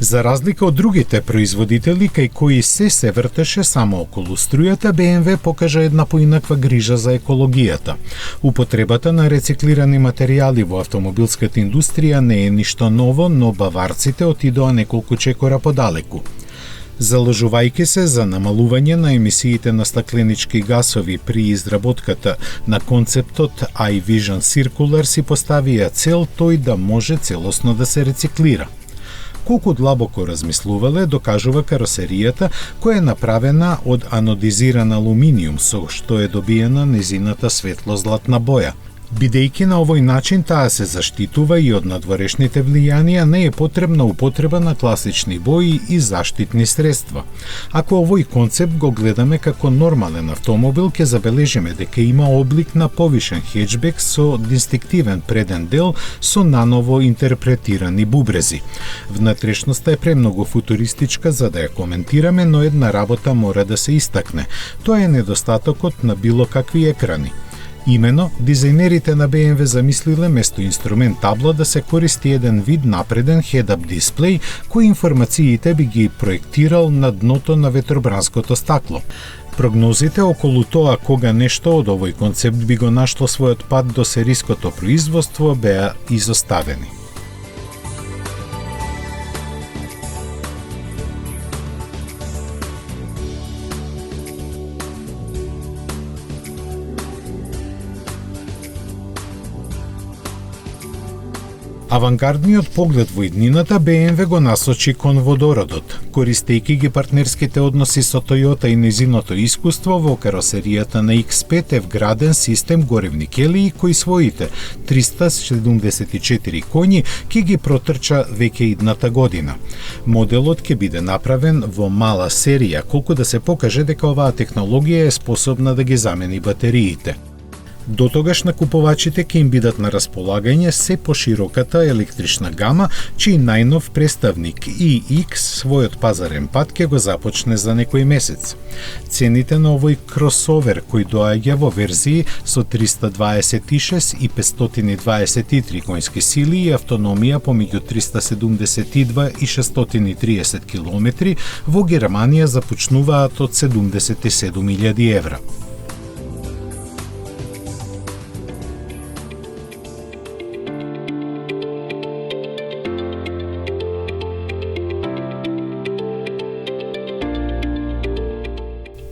За разлика од другите производители кај кои се вртеше само околу струјата, BMW покажа една поинаква грижа за екологијата. Употребата на рециклирани материјали во автомобилската индустрија не е ништо ново, но баварците отидоа неколку чекора подалеку. Заложувајќи се за намалување на емисиите на стакленички гасови при изработката на концептот iVision Circular, си поставија цел тој да може целосно да се рециклира. Колку длабоко размислувале, докажува каросеријата, која е направена од анодизиран алуминиум, со што е добиена незината светло-златна боја. Бидејќи на овој начин таа се заштитува и од надворешните влијанија, не е потребна употреба на класични бои и заштитни средства. Ако овој концепт го гледаме како нормален автомобил, ќе забележиме дека има облик на повишен хеджбек со дистинктивен преден дел со наново интерпретирани бубрези. Внатрешноста е премногу футуристичка за да ја коментираме, но една работа мора да се истакне. Тоа е недостатокот на било какви екрани. Имено, дизајнерите на BMW замислиле место инструмент табла да се користи еден вид напреден head-up дисплеј кој информациите би ги проектирал на дното на ветробранското стакло. Прогнозите околу тоа кога нешто од овој концепт би го нашло својот пат до сериското производство беа изоставени. Авангардниот поглед во иднината BMW го насочи кон водородот, користејќи ги партнерските односи со Toyota и незиното искуство во каросеријата на X5 е вграден систем горивни келии кои своите 374 коњи ќе ги протрча веќе идната година. Моделот ќе биде направен во мала серија, колку да се покаже дека оваа технологија е способна да ги замени батериите. Дотогаш на купувачите ќе им бидат на располагање се пошироката електрична гама, чиј најнов представник iX својот пазарен пат ќе го започне за некој месец. Цените на овој кросовер кој доаѓа во верзии со 326 и 523 конски сили и автономија помеѓу 372 и 630 км во Германија започнуваат од 77.000 евра.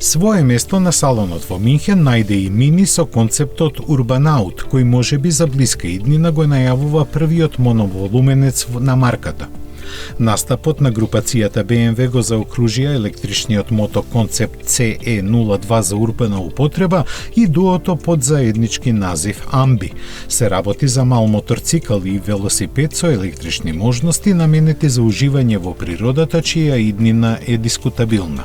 Своје место на салонот во Минхен најде и Мини со концептот Urbanaut, кој можеби за блиска иднина го најавува првиот моноволуменец на марката. Настапот на групацијата BMW го заокружија електричниот мото концепт CE02 за урбана употреба и дуото под заеднички назив Ambi. Се работи за мал моторцикл и велосипед со електрични можности наменети за уживање во природата, чија иднина е дискутабилна.